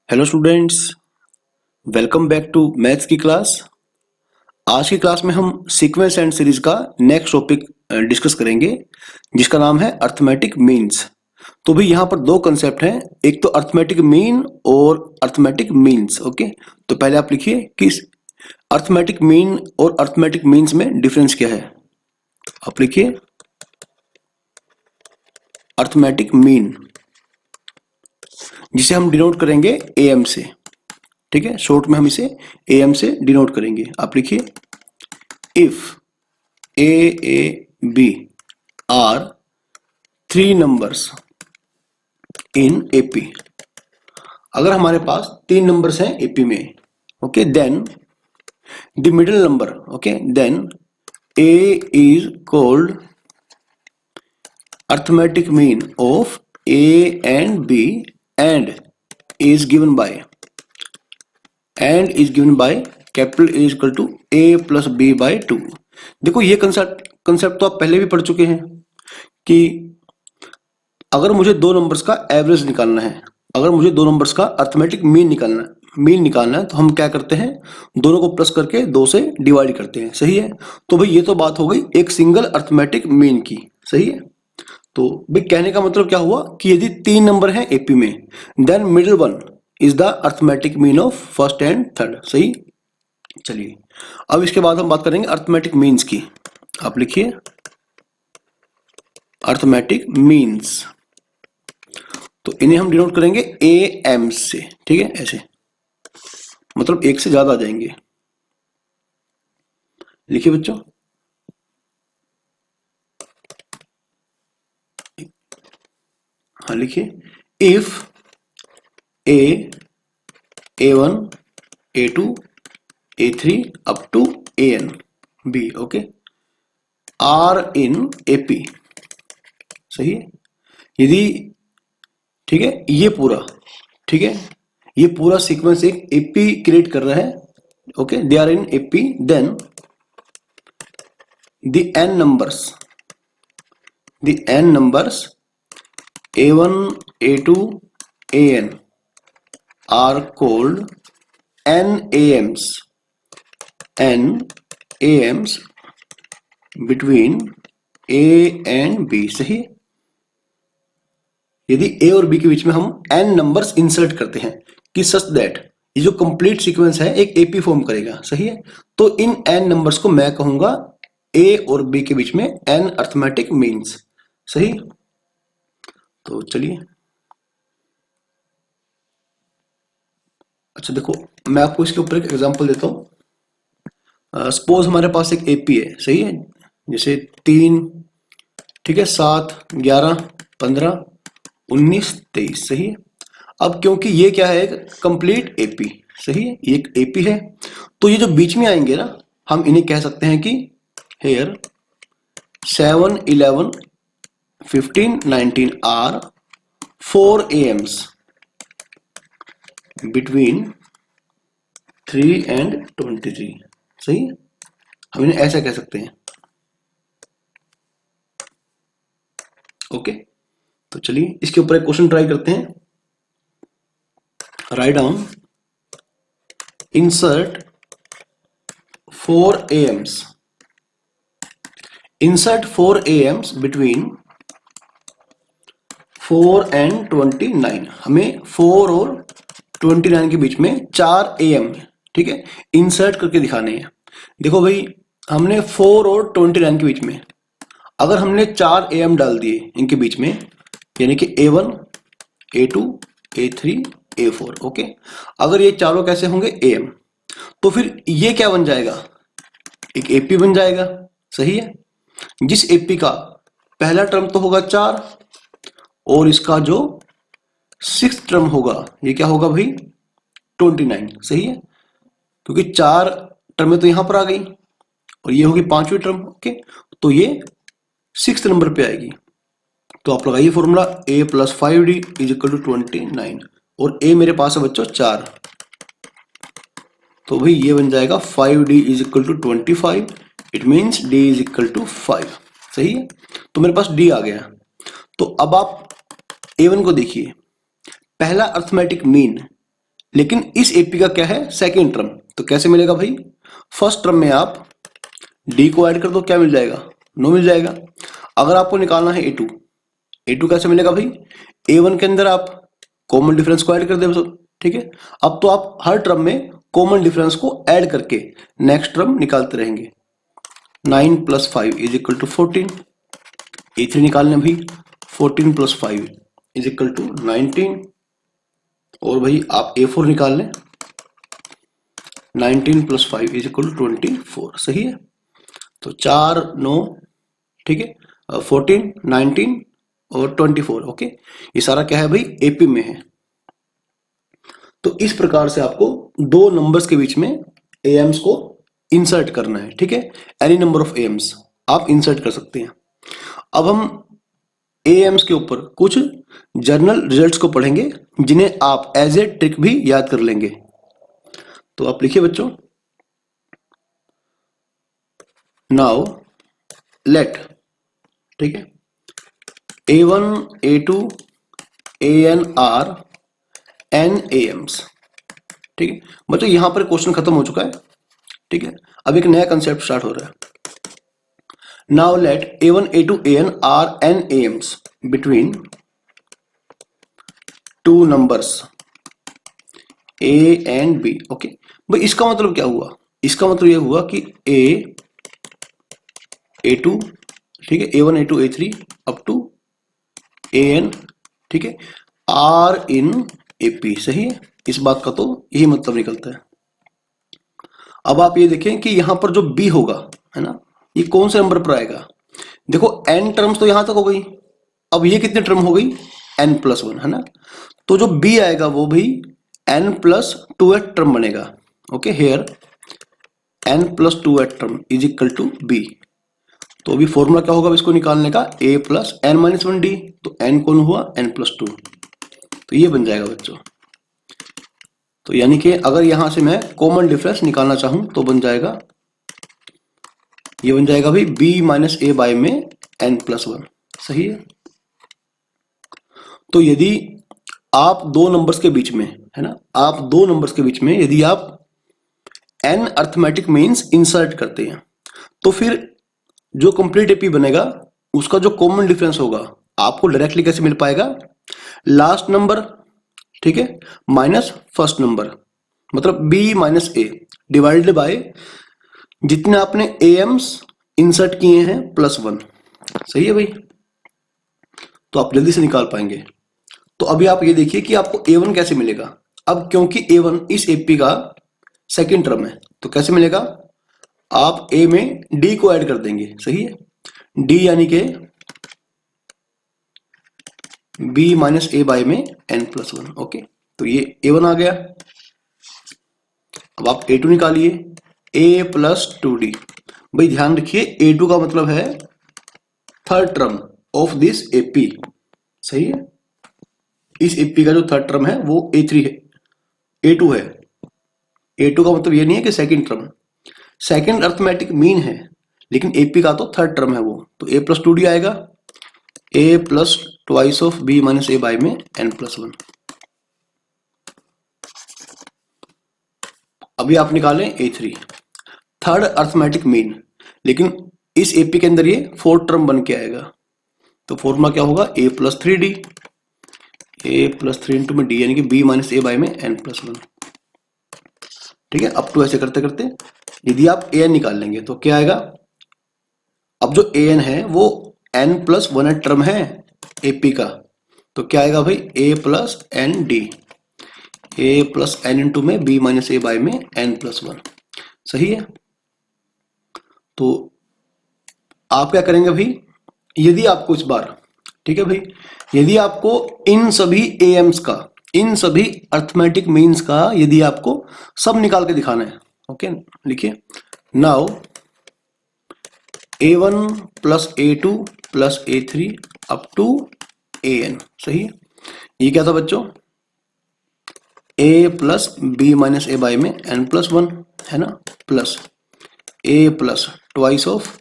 Hello students, welcome back to maths की class. आज की क्लास में हम सीक्वेंस एंड सीरीज का नेक्स्ट टॉपिक डिस्कस करेंगे जिसका नाम है अर्थमेटिक मीन्स। तो भी यहाँ पर दो कंसेप्ट हैं, एक तो अर्थमेटिक मीन और अर्थमेटिक मीन्स। ओके, तो पहले आप लिखिए कि अर्थमेटिक मीन और अर्थमेटिक मीन्स में डिफरेंस क्या है। आप लिखिए अर्थमेटिक मीन, जिसे हम डिनोट करेंगे एएम से। ठीक है, शॉर्ट में हम इसे एएम से डिनोट करेंगे। आप लिखिए if A B are three numbers in AP. अगर हमारे पास तीन नंबर्स हैं एपी में, okay, then the middle number, okay, then A is called arithmetic mean of A and B and is given by capital A equal to A plus B by 2। देखो ये concept तो आप पहले भी पढ़ चुके हैं कि अगर मुझे दो नंबर्स का एवरेज निकालना है, अगर मुझे दो नंबर्स का अर्थमेटिक मीन निकालना है तो हम क्या करते हैं, दोनों को प्लस करके दो से डिवाइड करते हैं। सही है, तो भाई ये तो बात हो गई एक सिंगल अर्थमेटिक मीन की। सही है, तो भाई कहने का मतलब क्या हुआ कि यदि तीन नंबर हैं एपी में, then middle one is the arithmetic mean of first and third. सही, चलिए अब इसके बाद हम बात करेंगे अर्थमेटिक मीन्स की। आप लिखिए अर्थमेटिक मीन्स, तो इन्हें हम डिनोट करेंगे ए एम से। ठीक है, ऐसे मतलब एक से ज्यादा आ जाएंगे। लिखिए बच्चों, हाँ लिखिए if A one A two A3 up to AN B, okay, are in AP। सही है, यदि, ठीक है, ये पूरा, ठीक है, ये पूरा सीक्वेंस एक AP क्रिएट कर रहा है, okay, they are in AP, then the n numbers A1 A2 AN are called NAMs between A and B। सही, यदि A और B के बीच में हम n नंबर्स इंसर्ट करते हैं कि सच दैट ये जो कंप्लीट सीक्वेंस है एक AP फॉर्म करेगा। सही है, तो इन n नंबर्स को मैं कहूंगा A और B के बीच में n अर्थमेटिक मीन्स। सही, तो चलिए, अच्छा देखो मैं आपको इसके ऊपर एक एग्जांपल देता हूं। सपोज हमारे पास एक एपी है। सही है, जैसे 3, ठीक है, 7 11 15 19 23। सही है, अब क्योंकि ये क्या है, एक कंप्लीट एपी। सही है, ये एक एपी है, तो ये जो बीच में आएंगे ना, हम इन्हें कह सकते हैं कि here 7 11 15 19 are 4 AMs between 3 and 23। सही है, हम इन्हें ऐसा कह सकते हैं। ओके, तो चलिए इसके ऊपर एक क्वेश्चन ट्राई करते हैं। Write down insert 4 AMs between 4 and 29। हमें 4 और 29 के बीच में 4 AM, ठीक है, इंसर्ट करके दिखाने हैं। देखो भाई, हमने 4 और 29 के बीच में अगर हमने 4 AM डाल दिए इनके बीच में, यानी कि A1 A2 A3 A4। Okay, अगर ये चारों कैसे होंगे AM, तो फिर ये क्या बन जाएगा, एक AP बन जाएगा। सही है, जिस AP का पहला टर्म तो होगा 4 और इसका जो 6th टर्म होगा ये क्या होगा भाई, 29। सही है, क्योंकि 4 टर्में तो यहां पर आ गई और ये होगी 5वीं टर्म। ओके, तो ये 6th नंबर पे आएगी। तो आप लगाइए formula a plus 5d is equal to 29, और a मेरे पास है बच्चों 4, तो भाई ये बन जाएगा 5d is equal to 25। It means d is equal to 5। सही है, तो मेरे पास d आ गया। तो अब आप A1 को देखिए, पहला अर्थमेटिक मीन लेकिन इस एपी का क्या है, सेकेंड टर्म। तो कैसे मिलेगा भाई, फर्स्ट टर्म में आप डी को ऐड कर दो, क्या मिल जाएगा, नो मिल जाएगा। अगर आपको निकालना है ए टू कैसे मिलेगा भाई, ए1 के अंदर आप कॉमन डिफरेंस को ऐड कर दे, ठीक है। अब तो आप हर टर्म में कॉमन डिफरेंस को ऐड करके नेक्स्ट टर्म निकालते रहेंगे। 9 + 5 = 14। ए3 निकालने भाई, 14 + 5 = 19। और भाई आप ए4 निकाल लें, 19 + 5 = 24। सही है। तो 4 9, ठीक है, 14 19 और 24। ओके, ये सारा क्या है भाई, एपी में है। तो इस प्रकार से आपको दो नंबर्स के बीच में एएम्स को इंसर्ट करना है, ठीक है। एनी नंबर ऑफ एएम्स आप इंसर्ट कर सकते हैं। अब हम एएम्स के ऊपर कुछ जर्नल रिजल्ट्स को पढ़ेंगे, जिन्हें आप एज ए ट्रिक भी याद कर लेंगे। तो आप लिखिए बच्चों, नाउ लेट, ठीक है, A1 A2 AN are n एएम्स, ठीक है बच्चों। यहां पर क्वेश्चन खत्म हो चुका है, ठीक है। अब एक नया कंसेप्ट स्टार्ट हो रहा है। Now let A1 A2 AN are n AMs between two numbers A and B। Okay भाई, इसका मतलब क्या हुआ, इसका मतलब यह हुआ कि A2, ठीक है, A1 A2 A3 up to AN, ठीक है, आर इन AP। सही है, इस बात का तो यही मतलब निकलता है। अब आप ये देखें कि यहां पर जो B होगा, है ना, ये कौन से नंबर पर आएगा। देखो n टर्म्स तो यहां तक हो गई, अब ये कितनी टर्म हो गई, n+1, है ना। तो जो B आएगा वो भी n+2th टर्म बनेगा। Okay, here n+2th term = B। तो अभी फॉर्मूला क्या होगा इसको निकालने का, a + n-1d। तो n कौन हुआ, n+2। तो ये बन जाएगा बच्चों। तो यानी कि अगर यहां से मैं कॉमन डिफरेंस निकालना चाहूं तो बन जाएगा, ये बन जाएगा भाई b - a बाय में n+1। सही है। तो यदि आप दो नंबर्स के बीच में, है ना, आप दो नंबर्स के बीच में यदि आप n अर्थमेटिक मीन्स इंसर्ट करते हैं, तो फिर जो कंप्लीट एपी बनेगा उसका जो कॉमन डिफरेंस होगा आपको डायरेक्टली कैसे मिल पाएगा, लास्ट नंबर, ठीक है, माइनस फर्स्ट नंबर, मतलब b - a डिवाइडेड बाय जितने आपने एएम्स इंसर्ट किए हैं +1। सही है भाई, तो आप जल्दी से निकाल पाएंगे। तो अभी आप ये देखिए कि आपको A1 कैसे मिलेगा। अब क्योंकि A1 इस एपी का सेकंड टर्म है, तो कैसे मिलेगा, आप A में D को ऐड कर देंगे। सही है, D यानी कि b - a बाय में n+1। ओके, तो ये A1 आ गया। अब आप A2 निकालिए, a + 2d। भाई ध्यान रखिए, A2 का मतलब है third term of this AP. सही है, इस एपी का जो थर्ड टर्म है वो A3 है, A2 है। A2 का मतलब ये नहीं है कि second term, second arithmetic mean है, लेकिन एपी का तो थर्ड टर्म है वो। तो a + 2d आएगा, a + twice of b - a by में n+1। अभी आप निकालें A3, थर्ड अर्थमेटिक मीन, लेकिन इस एपी के अंदर ये फोर्थ टर्म बन के आएगा। तो फॉर्मूला क्या होगा, a + 3d, a + 3 इंटू में d यानी कि b - a बाय में n+1। ठीक है, अब टू ऐसे करते करते यदि आप an निकाल लेंगे तो क्या आएगा, अब जो an है वो n+1 टर्म है एपी का, तो क्या आएगा भाई, a + n d, a + n into में b - a बाय में n+1। सही है। तो आप क्या करेंगे भाई, यदि आपको इस बार, ठीक है भाई, यदि आपको इन सभी एएम्स का, इन सभी अर्थमेटिक मीन्स का यदि आपको सब निकाल के दिखाना है, ओके, लिखिए, now A1 + A2 + A3 up to AN। सही है, ये क्या था बच्चों, a + b - a बाय में n+1, है ना, plus a + twice of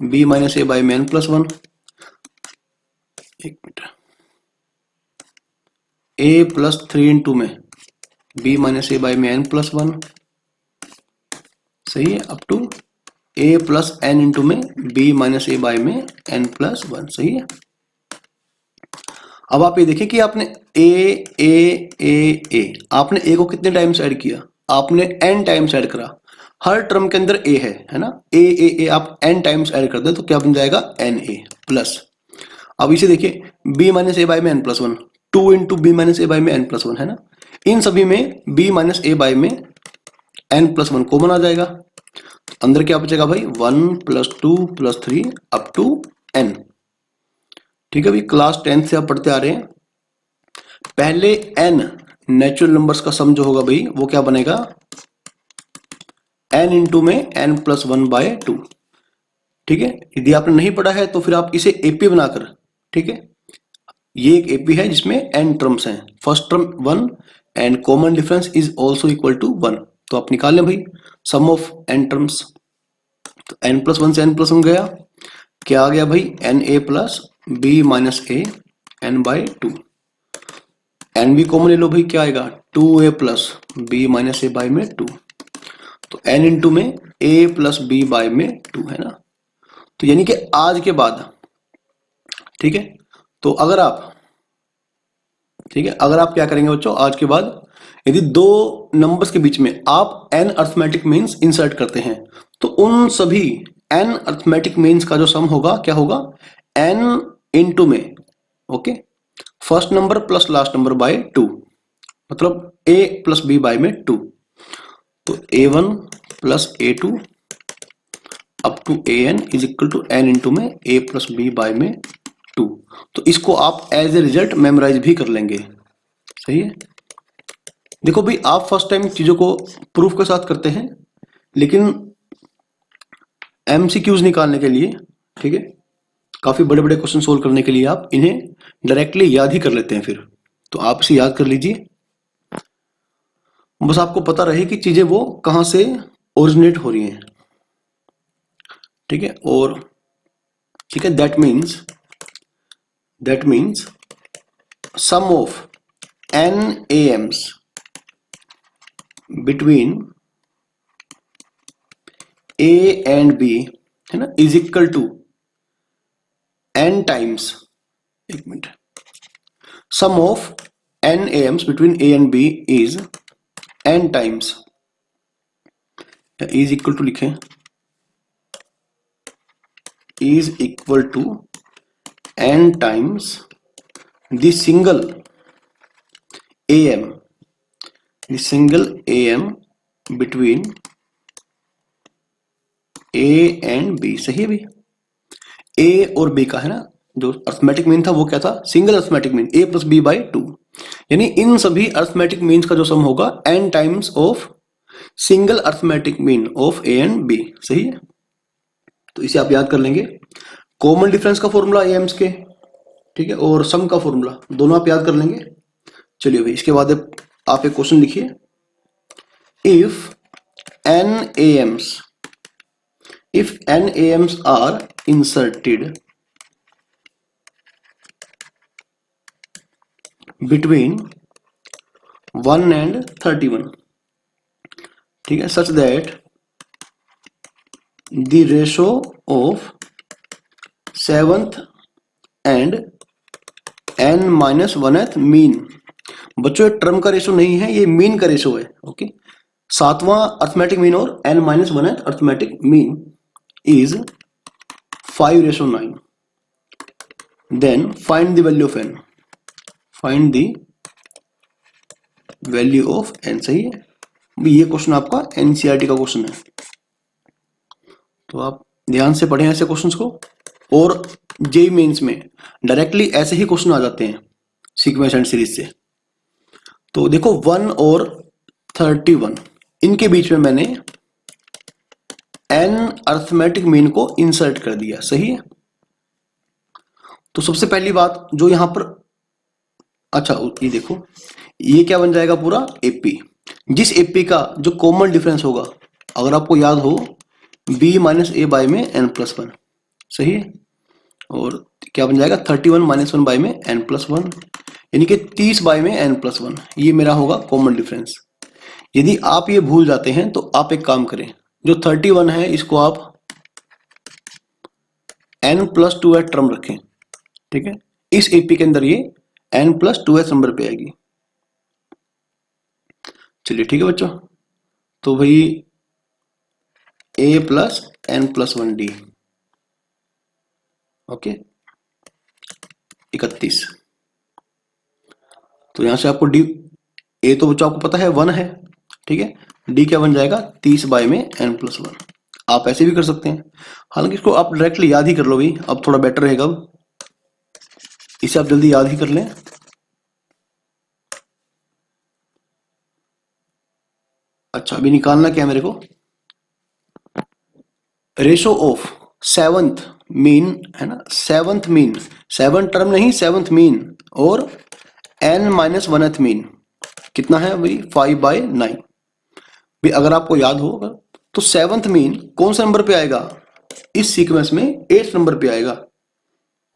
b - a by में n+1, एक मिनट, a + 3 इंटू में b माइनस ए बाई में n प्लस वन, सही है, up to a plus n into में b माइनस ए बाई में n प्लस वन, सही है। अब आप ये देखिए कि आपने a आपने a को कितने टाइम्स ऐड किया, आपने n टाइम्स ऐड करा, हर टर्म के अंदर a है ना, a आप n टाइम्स ऐड कर दे तो क्या बन जाएगा na प्लस। अब इसे देखिए b माइनस ए बाई में n plus one, 2 into B minus A by में n प्लस वन, है ना। इन सभी में b माइनस ए बाई में n प्लस वन कॉमन आ जाएगा, तो अंदर क्या बचेगा भाई 1 plus 2 plus 3 up to n। ठीक है भाई, क्लास 10th से आप पढ़ते आ रहे हैं, पहले n नेचुरल नंबर्स का सम जो होगा भाई वो क्या बनेगा n इंटू में n plus one by two. ठीक है, यदि आपने नहीं पढ़ा है तो फिर आप इसे एपी बनाकर, ठीक है, ये एक एपी है जिसमें n टर्म्स हैं, first term 1 and common difference is also equal to 1, तो आप निकाल लें भाई सम ऑफ n टर्म्स। तो n प्लस वन से n प्लस वन गया, क्या आ गया भाई N A plus B minus A N by two, N भी कॉमन ले लो भाई, क्या आएगा 2a plus B minus A by में 2, तो n इंटू में a प्लस बी बाई में 2, है ना। तो यानी कि आज के बाद, ठीक है, तो अगर आप, ठीक है, अगर आप क्या करेंगे बच्चों, आज के बाद यदि दो नंबर्स के बीच में आप n अर्थमेटिक मीन्स इंसर्ट करते हैं तो उन सभी n अर्थमेटिक मीन्स का जो सम होगा क्या होगा n इंटू में, okay, first number plus last number by 2, मतलब a प्लस b बाय में 2, तो a1 plus a2 up to an is equal to n into में a प्लस b बाय में 2। तो इसको आप एज ए रिजल्ट मेमोराइज भी कर लेंगे, सही है। देखो भाई, आप फर्स्ट टाइम चीजों को प्रूफ के साथ करते हैं, लेकिन एमसीक्यूज निकालने के लिए, ठीक है, काफी बड़े बड़े क्वेश्चन सोल्व करने के लिए आप इन्हें डायरेक्टली याद ही कर लेते हैं फिर, तो आप इसे याद कर लीजिए, बस आपको पता रहे कि चीजें वो कहां से ओरिजिनेट हो रही हैं, ठीक है। और ठीक है, that means sum of n AMs between A and B, है ना, is equal to n times, एक minute, sum of n AMs between A and B is n times, is equal to लिखें, is equal to n times the single AM between A and B, सही है भाई। A और B का, है ना, जो अर्थमेटिक मीन था वो क्या था, single arithmetic mean A plus B by 2, यानी इन सभी अर्थमेटिक मीन्स का जो सम होगा n times of single arithmetic mean of A and B, सही है। तो इसे आप याद कर लेंगे, कॉमन डिफरेंस का फॉर्मूला एम्स के, ठीक है, और सम का फॉर्मूला दोनों आप याद कर लेंगे। चलिए भाई, इसके बाद आप एक क्वेश्चन लिखिए, if n AMs are inserted between 1 and 31, ठीक है, such that the ratio of 7th and n minus 1th mean, बच्चों ये टर्म का रेशो नहीं है, ये मीन का रेशो है, ओके, सातवां अर्थमेटिक मीन और n minus 1th arithmetic mean is 5:9, then find the value of n, find the value of n, सही है। ये क्वेश्चन आपका एनसीईआरटी का क्वेश्चन है, तो आप ध्यान से पढ़ें ऐसे क्वेश्चंस को, और जेईई मेंस में डायरेक्टली ऐसे ही क्वेश्चन आ जाते हैं सीक्वेंस एंड सीरीज से। तो देखो 1 और 31 इनके बीच में मैंने n अर्थमेटिक मीन को इंसर्ट कर दिया, सही है। तो सबसे पहली बात जो यहां पर, अच्छा ये देखो, ये क्या बन जाएगा पूरा एपी, जिस एपी का जो कॉमन डिफरेंस होगा, अगर आपको याद हो b माइनस ए बाई में n प्लस वन, सही है, और क्या बन जाएगा 31 माइनस 1 बाई में n प्लस वन, यानी कि 30 बाय में n+1, ये मेरा होगा कॉमन डिफरेंस। यदि आप ये भूल जाते हैं तो आप एक काम करें, जो 31 है इसको आप n+2h टर्म रखें, ठीक है। इस एपी के अंदर ये n+2h नंबर पे आएगी। चलिए ठीक है बच्चों, तो भाई a+n+1d, ओके 31। तो यहां से आपको डी, ए तो बच्चों आपको पता है 1 है, ठीक है। डी क्या बन जाएगा 30 बाय में n+1। आप ऐसे भी कर सकते हैं, हालांकि इसको आप डायरेक्टली याद ही कर लो भाई, अब थोड़ा बेटर रहेगा। अब इसे आप जल्दी याद ही कर लें। अच्छा अभी निकालना क्या है मेरे को, रेशो ऑफ सेवंथ मीन है ना, सेवंथ मीन, 7 टर्म नहीं 7th मीन, और n-1th मीन कितना है भाई 5/9। भी अगर आपको याद होगा तो 7th मीन कौन सा नंबर पे आएगा, इस सीक्वेंस में 8th नंबर पे आएगा,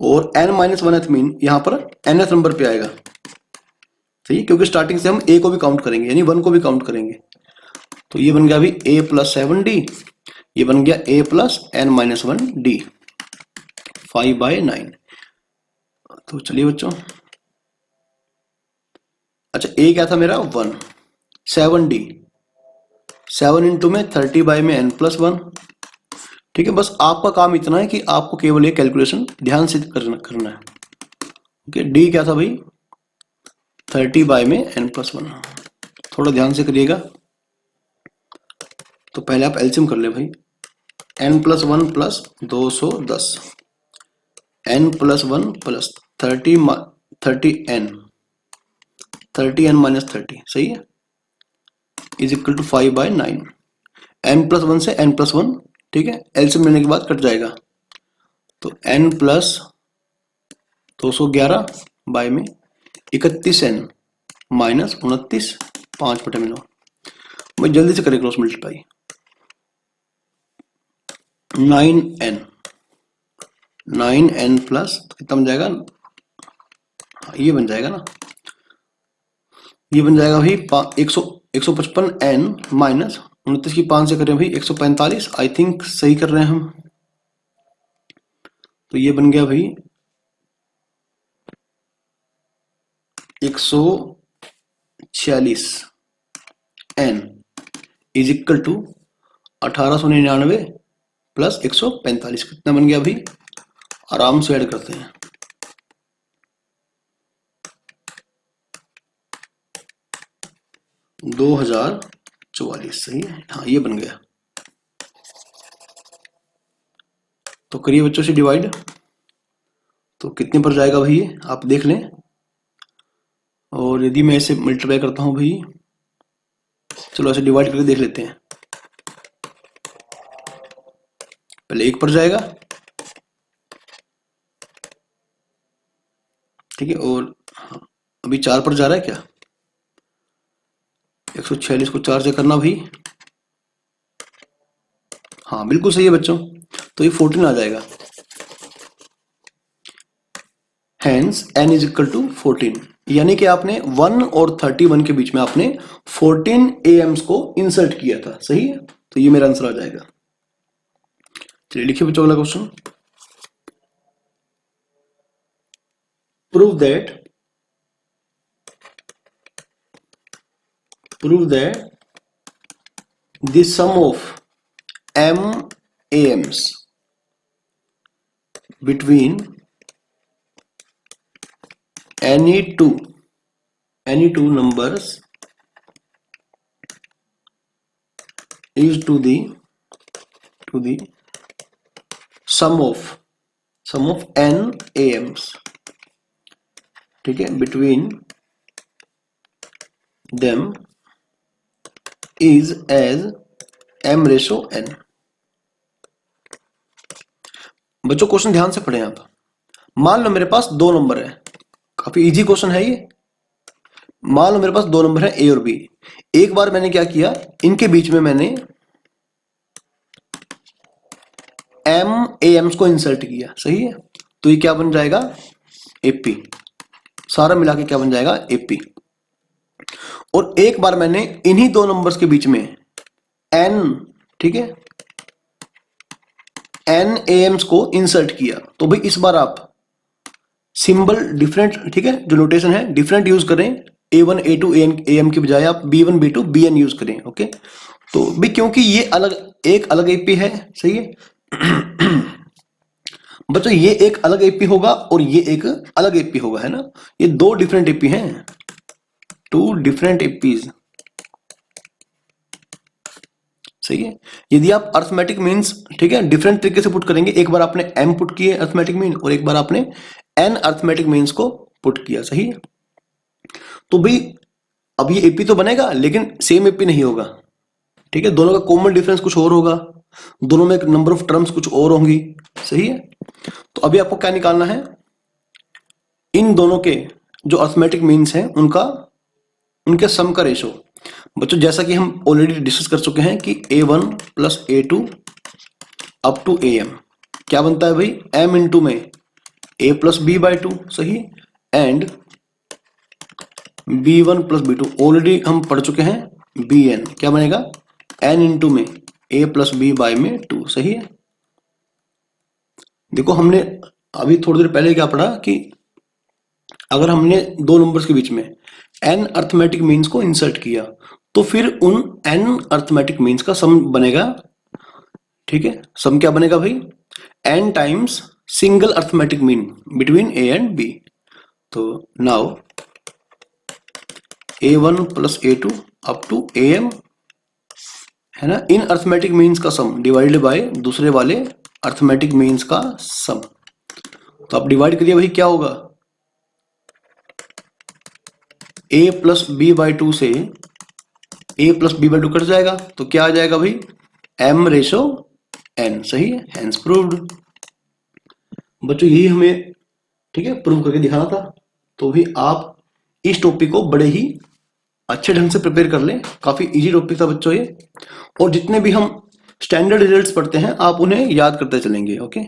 और n-1th मीन यहां पर nth नंबर पे आएगा, सही, क्योंकि स्टार्टिंग से हम a को भी काउंट करेंगे यानी 1 को भी काउंट करेंगे। तो ये बन गया अभी a+7d, ये बन गया a+n-1d 5/9। तो चलिए बच्चों, अच्छा a क्या था मेरा 1, 7d, 7 इंटू में 30 बाय में n+1, ठीक है। बस आपका काम इतना है कि आपको केवल ये कैलकुलेशन ध्यान से करना है, ओके। d क्या था भाई 30 बाय में n+1, थोड़ा ध्यान से करिएगा। तो पहले आप एलसीएम कर ले भाई, n+1 plus 210, n+1 plus 30n, 30n-30, सही है, इज इक्वल टू 5/9। n+1 से n+1, ठीक है, एलसीएम लेने के बाद कट जाएगा। तो n प्लस 211 बाय में 31n माइनस 29, 5/9। मैं जल्दी से करें क्रॉस मल्टीप्लाई, 9n प्लस कितना बन जाएगा, ये बन जाएगा ना, ये बन जाएगा भाई 155n माइनस 29 की 5 से करें भाई 145, आई थिंक सही कर रहे हैं हम। तो ये बन गया भाई 146n is equal to 1899 plus 145, कितना बन गया भाई, आराम से ऐड करते हैं, 2044, सही है, हाँ ये बन गया। तो करिए बच्चों से डिवाइड, तो कितने पर जाएगा भाई ये आप देख लें। और यदि मैं इसे मल्टीप्लाई करता हूं भाई, चलो ऐसे डिवाइड करके देख लेते हैं। पहले 1 पर जाएगा, ठीक है, और अभी 4 पर जा रहा है क्या, 146 को 4 से करना भाई, हाँ बिल्कुल सही है बच्चों, तो ये 14 आ जाएगा। Hence n is equal to 14, यानी कि आपने 1 और 31 के बीच में आपने 14 AMs को इंसर्ट किया था, सही है। तो ये मेरा आंसर आ जाएगा। चलिए लिखिए बच्चों अगला question, prove that the sum of m AMs between any two numbers is to the sum of n AMs, ठीक है, between them is as m/n। बच्चों क्वेश्चन ध्यान से पढ़ें आप। मान लो मेरे पास 2 नंबर है, काफी इजी क्वेश्चन है ये। मान लो मेरे पास 2 नंबर है ए और बी। एक बार मैंने क्या किया, इनके बीच में मैंने m AMs को इंसर्ट किया, सही है। तो ये क्या बन जाएगा एपी, सारा मिला के क्या बन जाएगा, एपी। और एक बार मैंने इन्हीं दो नंबर्स के बीच में एन, ठीक है, एन एम्स को इंसर्ट किया, तो भाई इस बार आप सिंबल डिफरेंट, ठीक है, जो नोटेशन है डिफरेंट यूज करें, A1 A2 AM की बजाय आप B1 B2 BN यूज करें। ओके, तो भी क्योंकि ये एक अलग एपी है, सही है बच्चों, ये एक अलग एपी होगा और ये एक अलग एपी होगा, है ना, ये दो डिफरेंट एपी हैं, टू डिफरेंट एपीज, सही है। यदि आप अर्थमेटिक मीन्स, ठीक है, डिफरेंट तरीके से पुट करेंगे, एक बार आपने m पुट किए अर्थमेटिक मीन और एक बार आपने n अर्थमेटिक मीन्स को पुट किया, सही है। तो भाई अब ये एपी तो बनेगा लेकिन सेम एपी नहीं होगा, ठीक है, दोनों का कॉमन डिफरेंस कुछ और होगा, दोनों में एक नंबर ऑफ टर्म्स कुछ और होंगी, सही है। तो अभी आपको क्या निकालना है, इन दोनों के जो अर्थमेटिक मीन्स हैं उनके सम का रेशो। बच्चों जैसा कि हम ऑलरेडी डिस्कस कर चुके हैं कि A1 plus A2 up to AM क्या बनता है भाई, m इंटू में A प्लस B बाई 2, सही, and B1 plus B2 already हम पढ़ चुके हैं, BN क्या बनेगा, n इंटू में A प्लस B बाई में 2, सही है। देखो हमने अभी थोड़ी देर पहले क्या पढ़ा कि अगर हमने दो नंबर्स के बीच में n अर्थमेटिक मीन्स को इंसर्ट किया तो फिर उन n अर्थमेटिक मीन्स का सम बनेगा, ठीक है, सम क्या बनेगा भाई, n times single arithmetic mean between A and B। तो now A1 plus A2 up to AM, है ना, इन अर्थमेटिक मीन्स का सम डिवाइडेड बाय दूसरे वाले अर्थमेटिक मीन्स का सम। तो आप डिवाइड करिए भाई, क्या होगा, A प्लस B बाई 2 से A plus B by 2 cut जाएगा, तो क्या आ जाएगा भाई, M रेशो N, सही है, हैंस प्रूव्ड। बच्चों यही हमें, ठीक है, प्रूव करके दिखाना था। तो भी आप इस टॉपिक को बड़े ही अच्छे ढंग से प्रिपेयर कर लें, काफी इजी टॉपिक था बच्चों ये, और जितने भी हम स्टैंडर्ड रिजल्ट्स पढ़ते हैं आप उन्हें याद करते चलेंगे। ओके।